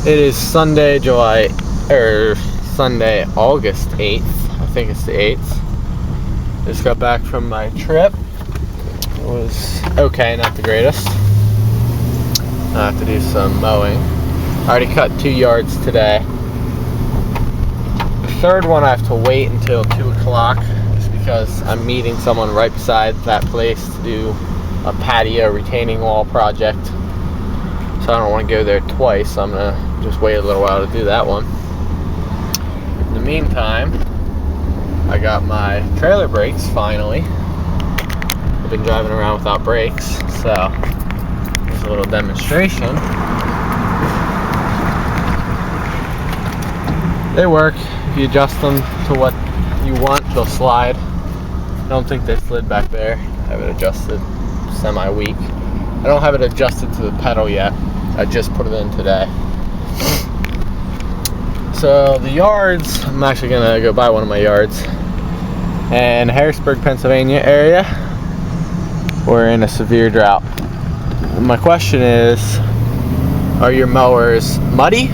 It is Sunday, Sunday, August 8th. I think it's the 8th. Just got back from my trip. It was okay, not the greatest. I have to do some mowing. I already cut 2 yards today. The third one I have to wait until 2 o'clock just because I'm meeting someone right beside that place to do a patio retaining wall project. So I don't want to go there twice, so I'm going to just wait a little while to do that one. In the meantime, I got my trailer brakes finally. I've been driving around without brakes, so here's a little demonstration. They work. If you adjust them to what you want, they'll slide. I don't think they slid back there. I have it adjusted semi-weak. I don't have it adjusted to the pedal yet. I just put it in today. So the yards, I'm actually gonna go buy one of my yards. In Harrisburg, Pennsylvania area, we're in a severe drought. My question is, are your mowers muddy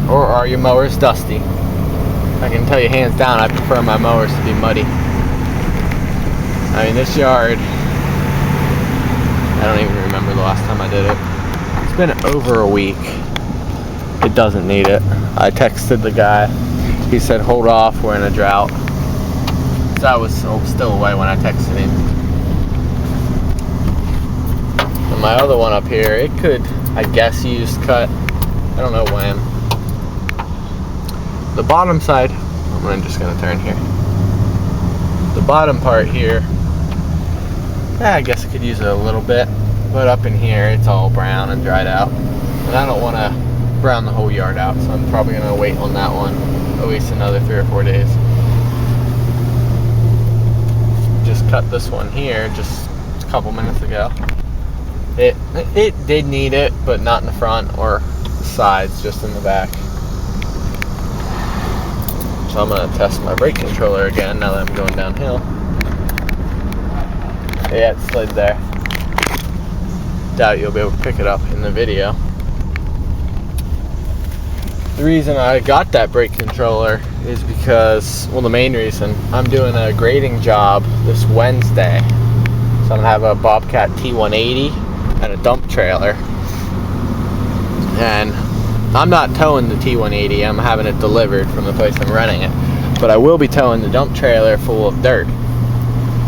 or are your mowers dusty? I can tell you hands down, I prefer my mowers to be muddy. I mean, this yard, I don't even remember the last time I did it. It's been over a week. It doesn't need it. I texted the guy. He said, hold off, we're in a drought. So I was still away when I texted him. And my other one up here, it could, I guess, use cut. I don't know when. The bottom side, I'm just gonna turn here. The bottom part here, I guess it could use it a little bit, but up in here it's all brown and dried out, and I don't want to brown the whole yard out, so I'm probably gonna wait on that one at least another 3 or 4 days. Just cut this one here just a couple minutes ago. It did need it, but not in the front or the sides, just in the back. So I'm gonna test my brake controller again now that I'm going downhill. Yeah, it slid there. Doubt you'll be able to pick it up in the video. The reason I got that brake controller is because, well, the main reason, I'm doing a grading job this Wednesday. So I'm gonna have a Bobcat T180 and a dump trailer. And I'm not towing the T180, I'm having it delivered from the place I'm renting it. But I will be towing the dump trailer full of dirt.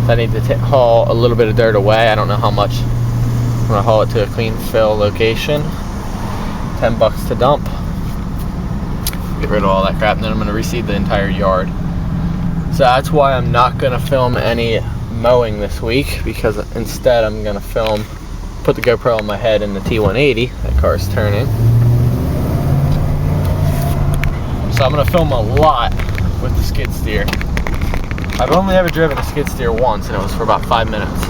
So I need to haul a little bit of dirt away. I don't know how much. I'm gonna haul it to a clean fill location. $10 to dump. Get rid of all that crap, and then I'm gonna reseed the entire yard. So that's why I'm not gonna film any mowing this week, because instead I'm gonna put the GoPro on my head in the T180. That car's turning. So I'm gonna film a lot with the skid steer. I've only ever driven a skid steer once, and it was for about 5 minutes.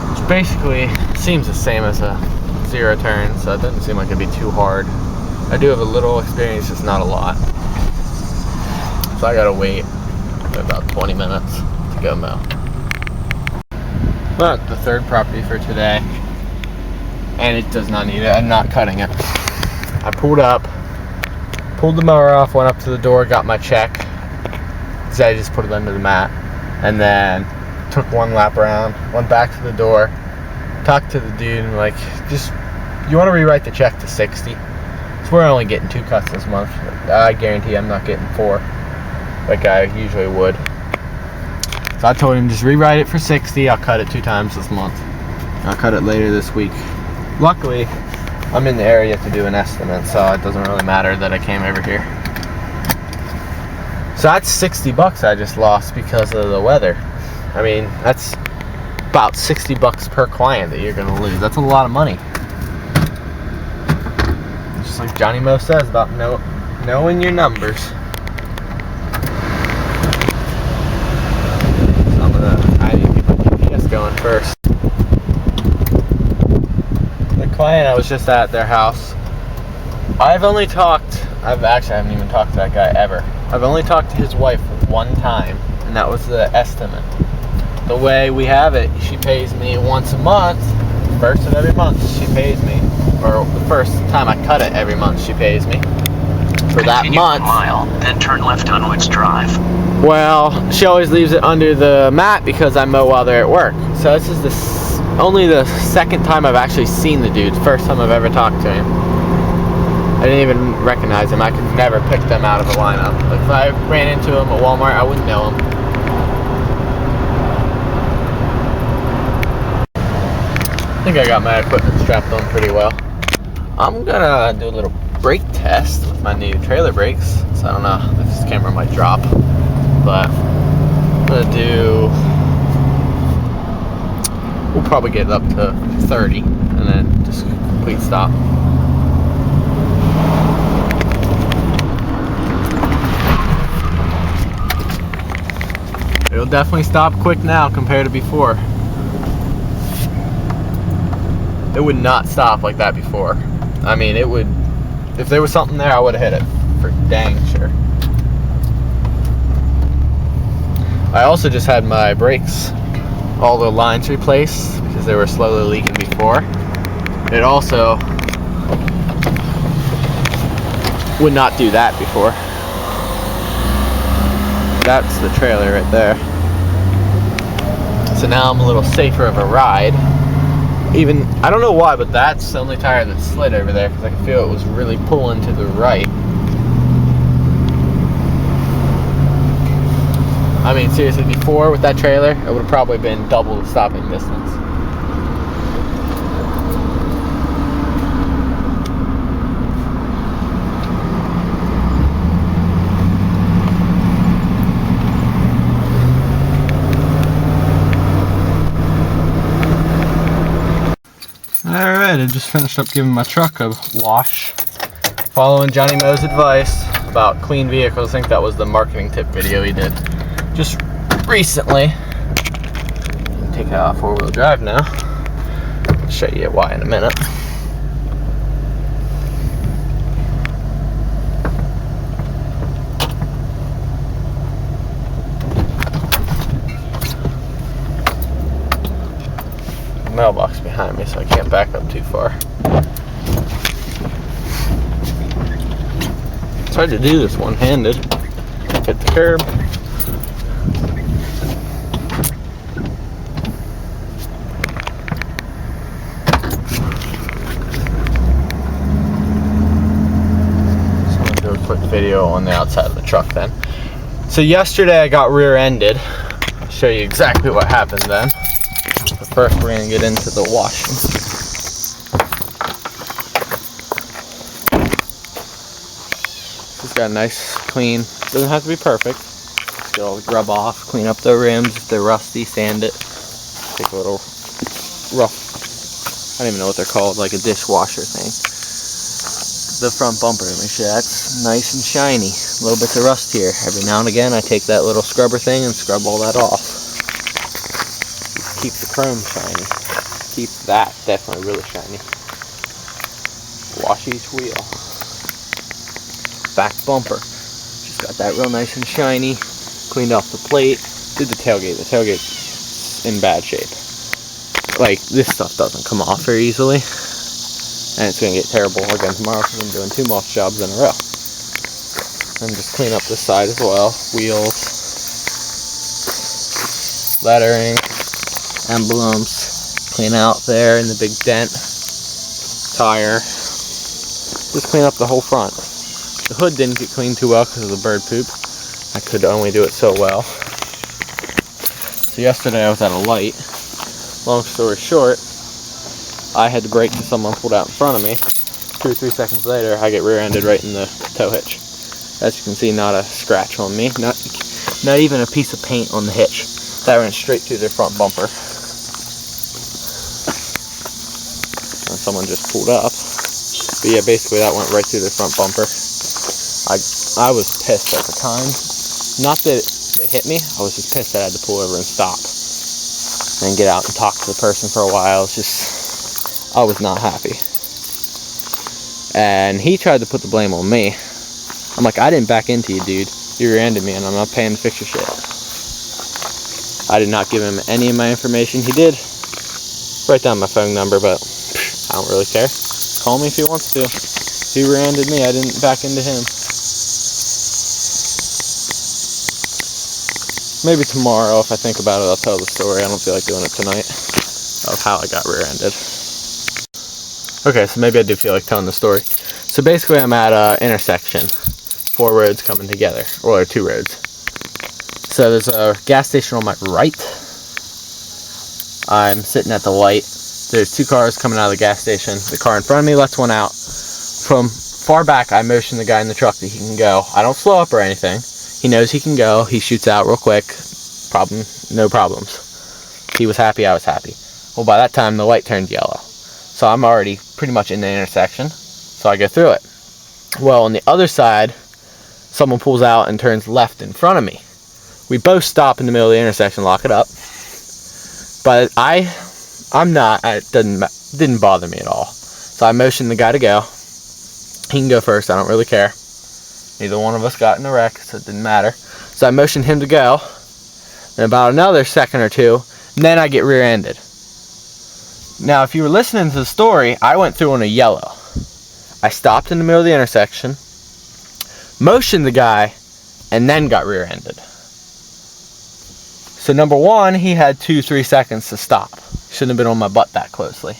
Which basically seems the same as a zero turn, so it doesn't seem like it'd be too hard. I do have a little experience, just not a lot. So I gotta wait about 20 minutes to go mow. But the third property for today, and it does not need it. I'm not cutting it. I pulled the mower off, went up to the door, got my check. So I just put it under the mat, and then took one lap around, went back to the door, talked to the dude, and like, you want to rewrite the check to 60? So we're only getting 2 cuts this month. I guarantee I'm not getting 4, like I usually would. So I told him, just rewrite it for 60. I'll cut it 2 times this month. I'll cut it later this week. Luckily, I'm in the area to do an estimate, so it doesn't really matter that I came over here. So that's $60 I just lost because of the weather. I mean, that's about $60 per client that you're gonna lose. That's a lot of money. Just like Johnny Moe says about knowing your numbers. So I need to get my GPS going first. The client I was just at their house, I haven't even talked to that guy ever. I've only talked to his wife 1 time, and that was the estimate. The way we have it, she pays me once a month first of every month she pays me, or the first time I cut it every month she pays me. For that month, 1 mile, then turn left on Woods Drive. Well, she always leaves it under the mat because I mow while they're at work. So this is only the second time I've actually seen the dude. First time I've ever talked to him. I didn't even recognize him. I could never pick them out of the lineup. Like if I ran into him at Walmart, I wouldn't know him. I think I got my equipment strapped on pretty well. I'm gonna do a little brake test with my new trailer brakes. So I don't know if this camera might drop, but I'm gonna do, we'll probably get it up to 30 and then just complete stop. It'll definitely stop quick now compared to before. It would not stop like that before. I mean, it would, if there was something there, I would have hit it for dang sure. I also just had my brakes, all the lines replaced because they were slowly leaking before. It also would not do that before. That's the trailer right there. So now I'm a little safer of a ride. Even, I don't know why, but that's the only tire that slid over there because I could feel it was really pulling to the right. I mean, seriously, before with that trailer, it would have probably been double the stopping distance. Alright, I just finished up giving my truck a wash. Following Johnny Mo's advice about clean vehicles. I think that was the marketing tip video he did just recently. Take it out four-wheel drive now. I'll show you why in a minute. Mailbox behind me, so I can't back up too far. It's hard to do this one-handed. Hit the curb. So I'm gonna do a quick video on the outside of the truck then. So yesterday I got rear-ended. I'll show you exactly what happened then. But first we're going to get into the washing. It's got a nice, clean, doesn't have to be perfect. Still rub off, clean up the rims if they're rusty, sand it. Take a little rough, I don't even know what they're called, like a dishwasher thing. The front bumper, make sure that's nice and shiny. A little bits of rust here. Every now and again I take that little scrubber thing and scrub all that off. Keep the chrome shiny. Keep that definitely really shiny. Wash each wheel. Back bumper. Just got that real nice and shiny. Cleaned off the plate. Did the tailgate. The tailgate's in bad shape. Like, this stuff doesn't come off very easily. And it's going to get terrible again tomorrow because I'm doing 2 mulch jobs in a row. And just clean up this side as well. Wheels. Lettering. Emblems, clean out there in the big dent, tire, just clean up the whole front. The hood didn't get cleaned too well because of the bird poop. I could only do it so well. So yesterday I was at a light. Long story short, I had to brake till someone pulled out in front of me. 2 or 3 seconds later, I get rear-ended right in the tow hitch. As you can see, not a scratch on me, not even a piece of paint on the hitch. That ran straight through their front bumper. And someone just pulled up. But yeah, basically that went right through their front bumper. I was pissed at the time. Not that they hit me, I was just pissed that I had to pull over and stop. And get out and talk to the person for a while. It's just, I was not happy. And he tried to put the blame on me. I'm like, I didn't back into you, dude. You rear-ended me and I'm not paying to fix your shit. I did not give him any of my information. He did write down my phone number, but I don't really care. Call me if he wants to. He rear-ended me, I didn't back into him. Maybe tomorrow, if I think about it, I'll tell the story. I don't feel like doing it tonight, of how I got rear-ended. Okay, so maybe I do feel like telling the story. So basically I'm at an intersection. 4 roads coming together, or 2 roads. So there's a gas station on my right. I'm sitting at the light. There's 2 cars coming out of the gas station. The car in front of me lets one out. From far back, I motion the guy in the truck that he can go. I don't slow up or anything. He knows he can go. He shoots out real quick. No problems. He was happy, I was happy. Well, by that time, the light turned yellow. So I'm already pretty much in the intersection. So I go through it. Well, on the other side, someone pulls out and turns left in front of me. We both stop in the middle of the intersection, lock it up. But it didn't bother me at all. So I motioned the guy to go. He can go first, I don't really care. Neither one of us got in a wreck, so it didn't matter. So I motioned him to go. And about another second or 2, and then I get rear-ended. Now, if you were listening to the story, I went through on a yellow. I stopped in the middle of the intersection, motioned the guy, and then got rear-ended. So number 1, he had 2-3 seconds to stop. Shouldn't have been on my butt that closely.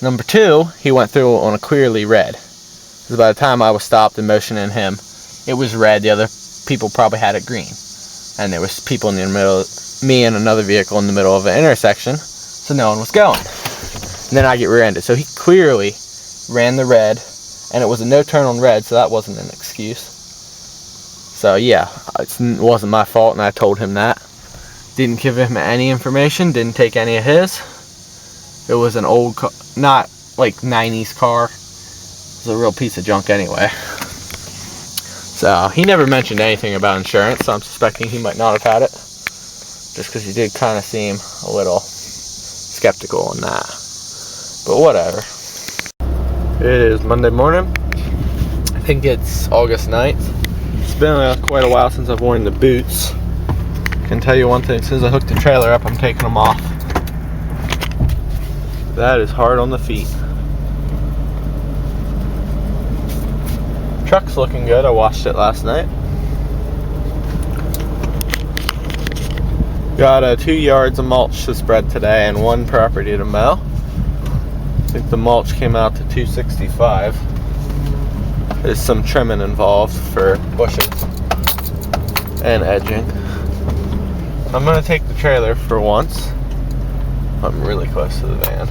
Number 2, he went through on a clearly red. Because by the time I was stopped and motioning him, it was red. The other people probably had it green. And there was people in the middle, me and another vehicle in the middle of an intersection, so no one was going. And then I get rear-ended. So he clearly ran the red, and it was a no turn on red, so that wasn't an excuse. So yeah, it wasn't my fault, and I told him that. Didn't give him any information, didn't take any of his. It was an old car, not like 90s car. It was a real piece of junk anyway. So he never mentioned anything about insurance, so I'm suspecting he might not have had it. Just because he did kind of seem a little skeptical on that. But whatever. It is Monday morning. I think it's August 9th. It's been quite a while since I've worn the boots. I can tell you one thing, as soon as I hook the trailer up, I'm taking them off. That is hard on the feet. Truck's looking good. I washed it last night. Got 2 yards of mulch to spread today and 1 property to mow. I think the mulch came out to $265. There's some trimming involved for bushes and edging. I'm going to take the trailer for once. I'm really close to the van.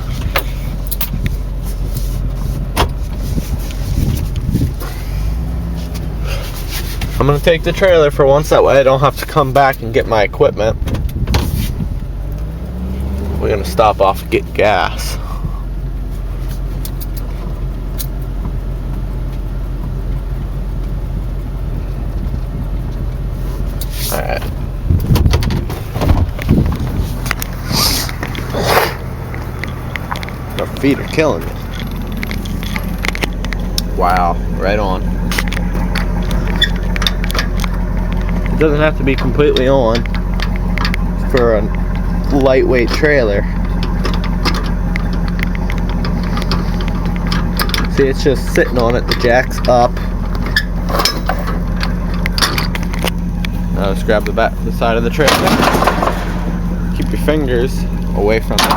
I'm going to take the trailer for once, that way I don't have to come back and get my equipment. We're going to stop off and get gas. Alright. My feet are killing me. Wow, right on. It doesn't have to be completely on for a lightweight trailer. See, it's just sitting on it, the jack's up. Now let's grab the side of the trailer. Keep your fingers away from it.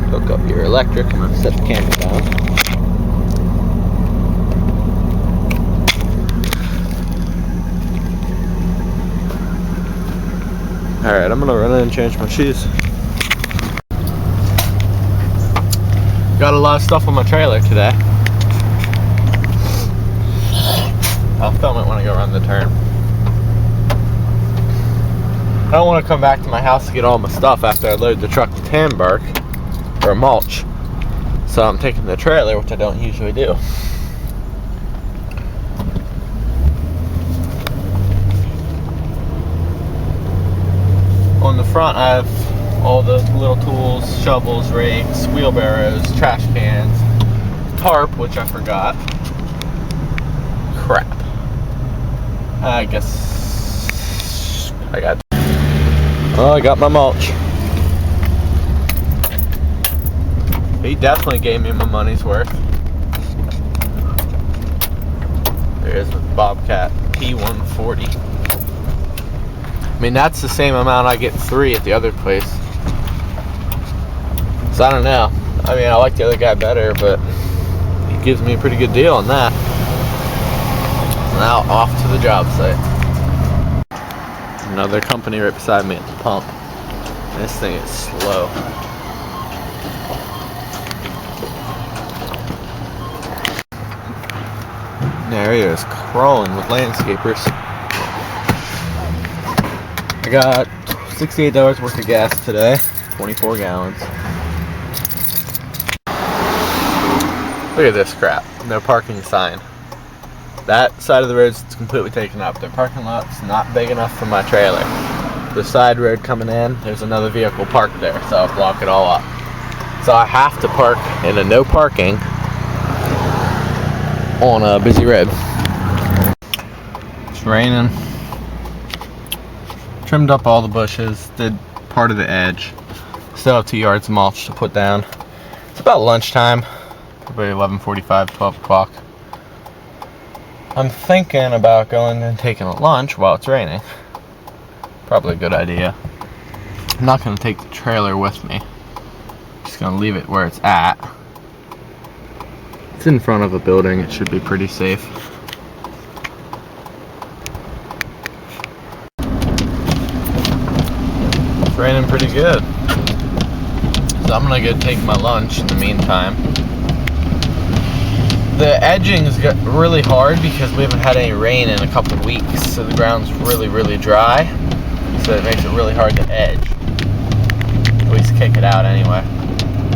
Hook up your electric. I'm going to set the camera down. Alright, I'm going to run in and change my shoes. Got a lot of stuff on my trailer today. I'll film it when I go around the turn. I don't want to come back to my house to get all my stuff after I load the truck with tan bark or mulch. So I'm taking the trailer, which I don't usually do. On the front I have all the little tools, shovels, rakes, wheelbarrows, trash cans, tarp, which I forgot. Crap. I guess I got my mulch. He definitely gave me my money's worth. There's the Bobcat P140. I mean, that's the same amount I get 3 at the other place. So I don't know. I mean, I like the other guy better, but he gives me a pretty good deal on that. Now off to the job site. Another company right beside me at the pump. This thing is slow. The area is crawling with landscapers. I got $68 worth of gas today, 24 gallons. Look at this crap. No parking sign. That side of the road is completely taken up. Their parking lot's not big enough for my trailer. The side road coming in, there's another vehicle parked there, so I'll block it all up. So I have to park in a no parking on a busy road. It's raining. Trimmed up all the bushes, did part of the edge. Still have 2 yards of mulch to put down. It's about lunchtime, probably 11:45, 12 o'clock. I'm thinking about going and taking a lunch while it's raining. Probably a good idea. I'm not going to take the trailer with me. Just going to leave it where it's at. It's in front of a building. It should be pretty safe. It's raining pretty good. So I'm going to go take my lunch in the meantime. The edging has got really hard because we haven't had any rain in a couple of weeks, so the ground's really dry, so it makes it really hard to edge. At least kick it out anyway.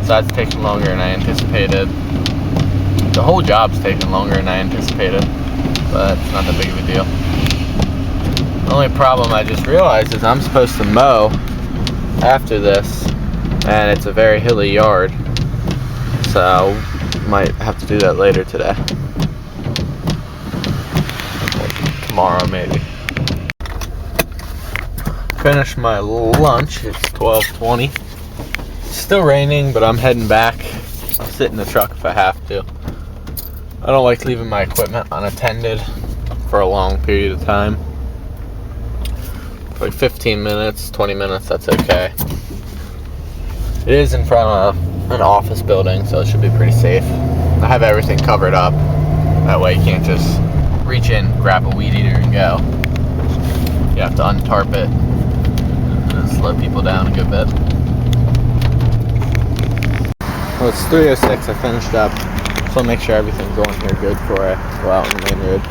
So that's taking longer than I anticipated. The whole job's taking longer than I anticipated, but it's not that big of a deal. The only problem I just realized is I'm supposed to mow after this, and it's a very hilly yard, so might have to do that later today. Or tomorrow maybe. Finished my lunch. It's 12:20. Still raining, but I'm heading back. I'll sit in the truck if I have to. I don't like leaving my equipment unattended for a long period of time. For like 15 minutes, 20 minutes, that's okay. It is in front of an office building, so it should be pretty safe. I have everything covered up. That way you can't just reach in, grab a weed eater and go. You have to untarp it and slow people down a good bit. Well, it's 3:06. I finished up, so I'll make sure everything's going here good before I go out on the main road.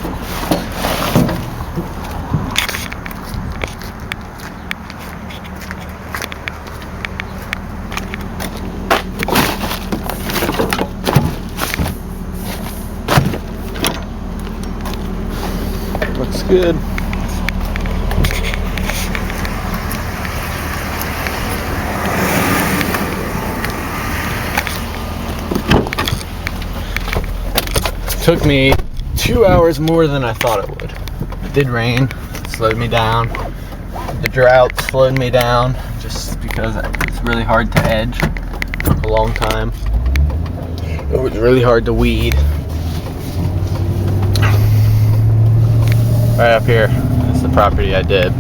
Looks good. Took me 2 hours more than I thought it would. It did rain, it slowed me down. The drought slowed me down just because it's really hard to edge. It took a long time. It was really hard to weed. Right up here, that's the property I did.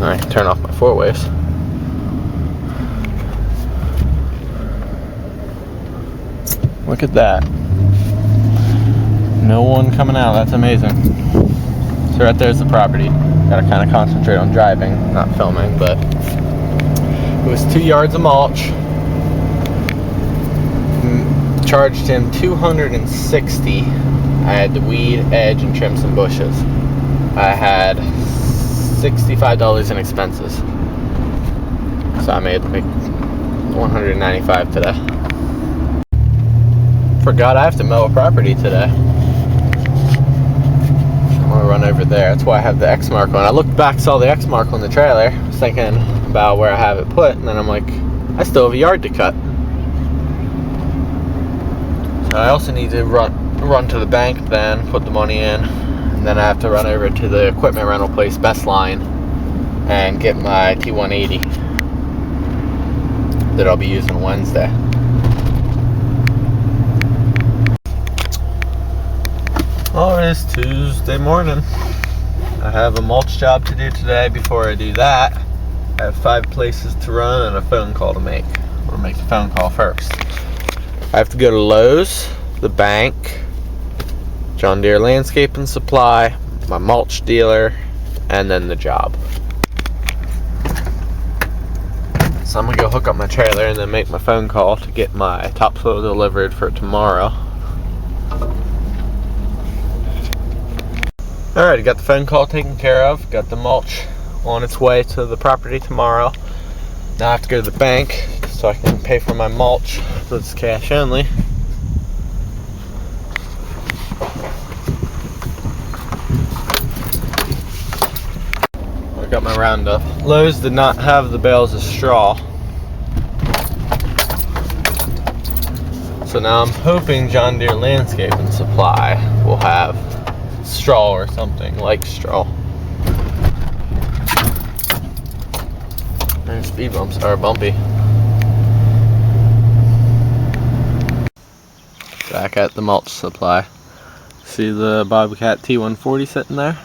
I can turn off my four-ways. Look at that. No one coming out, that's amazing. So right there's the property. Gotta kind of concentrate on driving, not filming, but it was 2 yards of mulch. Charged him $260. I had to weed, edge, and trim some bushes. I had $65 in expenses. So I made like $195 today. Forgot I have to mow a property today. I'm gonna run over there. That's why I have the X mark on. I looked back, saw the X mark on the trailer. I was thinking about where I have it put, and then I'm like, I still have a yard to cut. So I also need to run to the bank then, put the money in, and And then I have to run over to the equipment rental place, Best Line, and get my T180 that I'll be using Wednesday. Oh, it is Tuesday morning. I have a mulch job to do today. Before I do that, I have 5 places to run and a phone call to make. I'm gonna make the phone call first. I have to go to Lowe's, the bank, John Deere Landscape and Supply, my mulch dealer, and then the job. So I'm gonna go hook up my trailer and then make my phone call to get my topsoil delivered for tomorrow. Alright, got the phone call taken care of, got the mulch on its way to the property tomorrow. Now I have to go to the bank so I can pay for my mulch, so it's cash only. I got my roundup. Lowe's did not have the bales of straw, so now I'm hoping John Deere Landscape and Supply will have straw or something like straw. And speed bumps are bumpy. Back at the mulch supply. See the Bobcat T140 sitting there?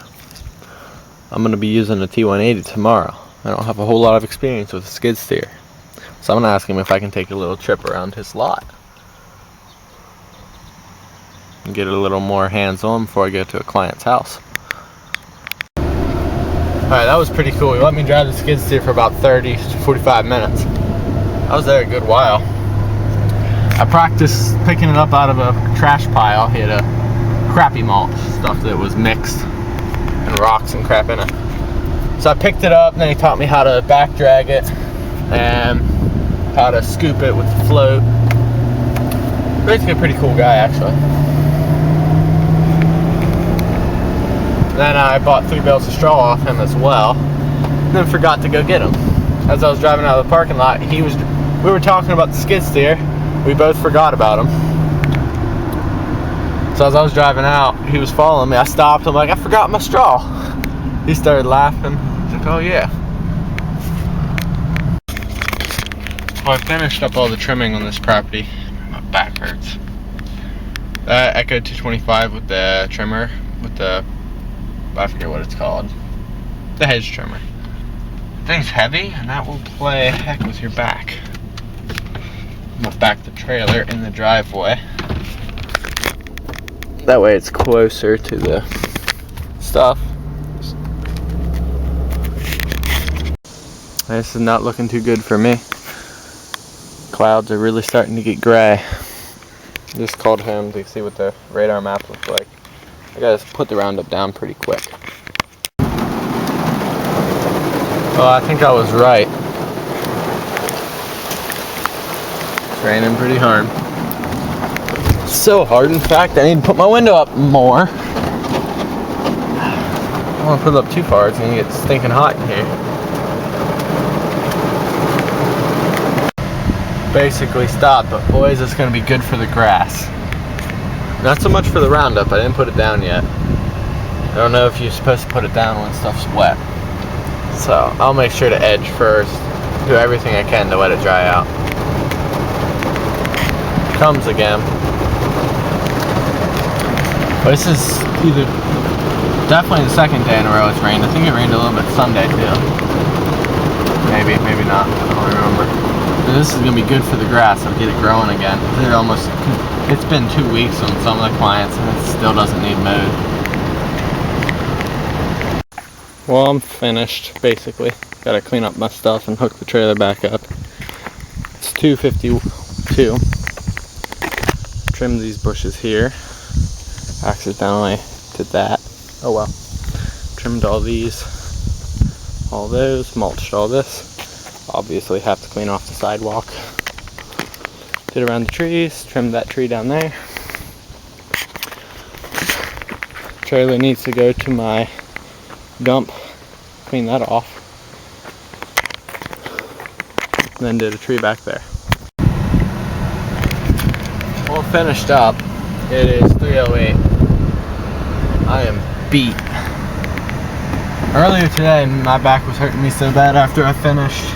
I'm going to be using a T180 tomorrow. I don't have a whole lot of experience with a skid steer, so I'm going to ask him if I can take a little trip around his lot and get a little more hands-on before I go to a client's house. Alright, that was pretty cool. He let me drive the skid steer for about 30 to 45 minutes. I was there a good while. I practiced picking it up out of a trash pile. He had a crappy mulch, stuff that was mixed, and rocks and crap in it. So I picked it up, and then he taught me how to back drag it and how to scoop it with the float. Basically a pretty cool guy, actually. Then I bought 3 bales of straw off him as well, and then forgot to go get them. As I was driving out of the parking lot, we were talking about the skid steer. We both forgot about him. So as I was driving out, he was following me. I stopped. I'm like, I forgot my straw. He started laughing. He's like, oh yeah. Well, I finished up all the trimming on this property. My back hurts. Echo 225 with the trimmer, with the, I forget what it's called, the hedge trimmer. The thing's heavy, and that will play heck with your back. I'm gonna back the trailer in the driveway. That way it's closer to the stuff. This is not looking too good for me. Clouds are really starting to get gray. Just called home to see what the radar map looks like. I gotta put the roundup down pretty quick. Well, I think I was right. It's raining pretty hard. So hard, in fact, I need to put my window up more. I don't want to put it up too far, it's gonna get stinking hot in here. Basically stopped, but boys, it's gonna be good for the grass. Not so much for the roundup, I didn't put it down yet. I don't know if you're supposed to put it down when stuff's wet. So I'll make sure to edge first, do everything I can to let it dry out. Comes again. But this is definitely the second day in a row it's rained. I think it rained a little bit Sunday too. Maybe not, I don't remember. But this is gonna be good for the grass. I'll get it growing again. It's been 2 weeks on some of the clients and it still doesn't need mowed. Well, I'm finished, basically. Gotta clean up my stuff and hook the trailer back up. It's 2:52. Trimmed these bushes here. Accidentally did that. Oh well. Trimmed all these, all those, mulched all this. Obviously have to clean off the sidewalk. Did around the trees, trimmed that tree down there. Trailer needs to go to my dump, clean that off. And then did a tree back there. Well, finished up. It is 3:08. I am beat. Earlier today, my back was hurting me so bad after I finished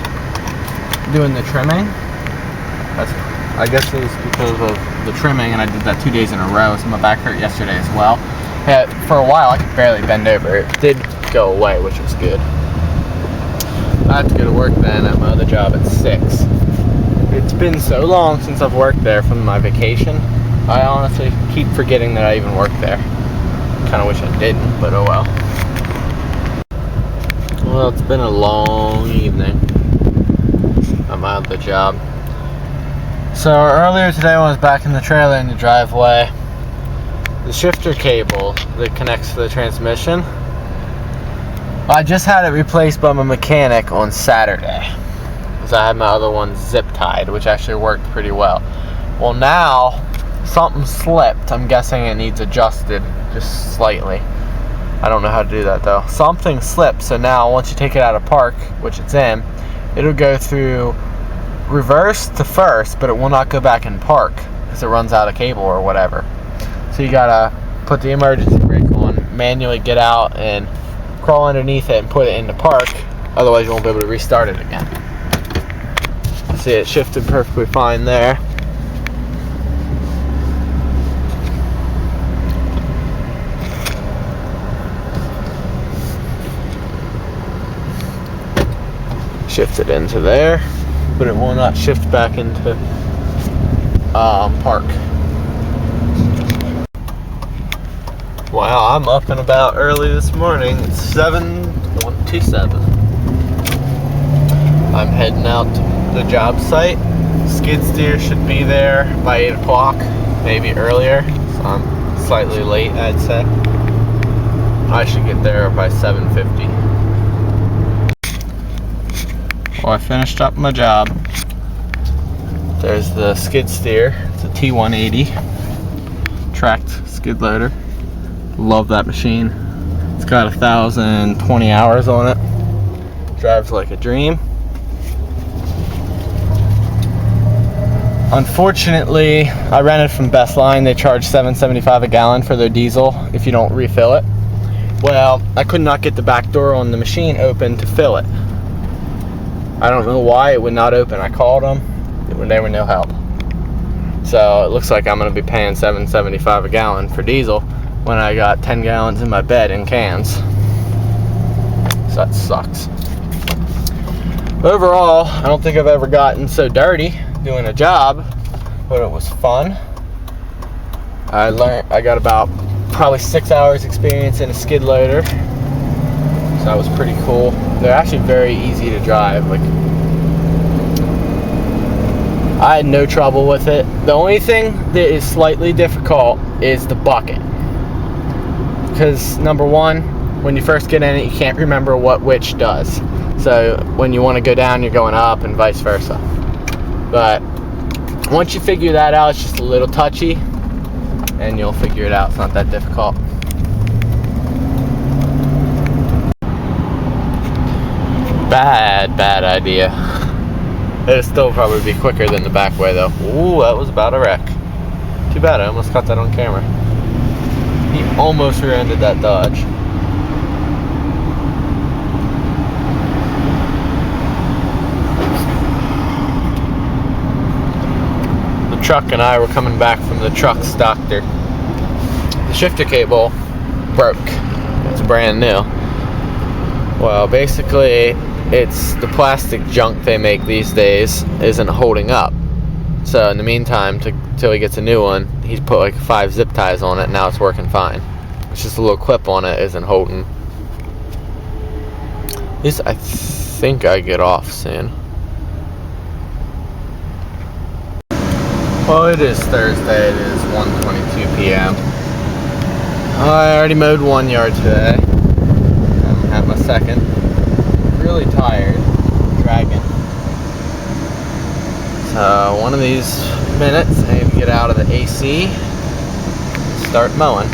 doing the trimming. I guess it was because of the trimming, and I did that 2 days in a row, so my back hurt yesterday as well. Yeah, for a while, I could barely bend over. It did go away, which was good. I have to go to work then at my other job at 6. It's been so long since I've worked there from my vacation. I honestly keep forgetting that I even worked there. Kind of wish I didn't, but oh well. Well, it's been a long evening at my other job. So earlier today when I was back in the trailer in the driveway, the shifter cable that connects to the transmission, I just had it replaced by my mechanic on Saturday, because I had my other one zip tied, which actually worked pretty well. Well, now something slipped. I'm guessing it needs adjusted just slightly. I don't know how to do that though. Something slipped, so now once you take it out of park, which it's in, it'll go through reverse to first, but it will not go back in park because it runs out of cable or whatever. So you gotta put the emergency brake on, manually get out and crawl underneath it and put it into park, otherwise you won't be able to restart it again. See, it shifted perfectly fine there. Shifted into there, but it will not shift back into park. Wow, I'm up and about early this morning. It's 7:27. I'm heading out to the job site. Skid steer should be there by 8 o'clock, maybe earlier. So I'm slightly late, I'd say. I should get there by 7:50. Well, I finished up my job. There's the skid steer. It's a T180 tracked skid loader. Love that machine. It's got 1,020 hours on it. Drives like a dream. Unfortunately, I rented from Best Line. They charge $7.75 a gallon for their diesel if you don't refill it. Well, I could not get the back door on the machine open to fill it. I don't know why it would not open. I called them, they were no help. So it looks like I'm going to be paying $7.75 a gallon for diesel when I got 10 gallons in my bed in cans. So that sucks. Overall, I don't think I've ever gotten so dirty doing a job, but it was fun. I got about probably 6 hours experience in a skid loader. So that was pretty cool. They're actually very easy to drive. Like, I had no trouble with it. The only thing that is slightly difficult is the bucket. Because number one, when you first get in it, you can't remember what which does. So when you want to go down, you're going up and vice versa. But once you figure that out, it's just a little touchy and you'll figure it out. It's not that difficult. Bad idea. It'll still probably be quicker than the back way though. Ooh, that was about a wreck. Too bad, I almost caught that on camera. He almost rear-ended that Dodge. The truck and I were coming back from the truck's doctor. The shifter cable broke. It's brand new. Well, basically, it's the plastic junk they make these days isn't holding up. So in the meantime, till he gets a new one, he's put like 5 zip ties on it. Now it's working fine. It's just a little clip on it isn't holding. At least I think I get off soon. Well, it is Thursday. It is 1:22 p.m. I already mowed 1 yard today. I'm at my second. Really tired, dragging. So one of these minutes I need to get out of the AC, start mowing.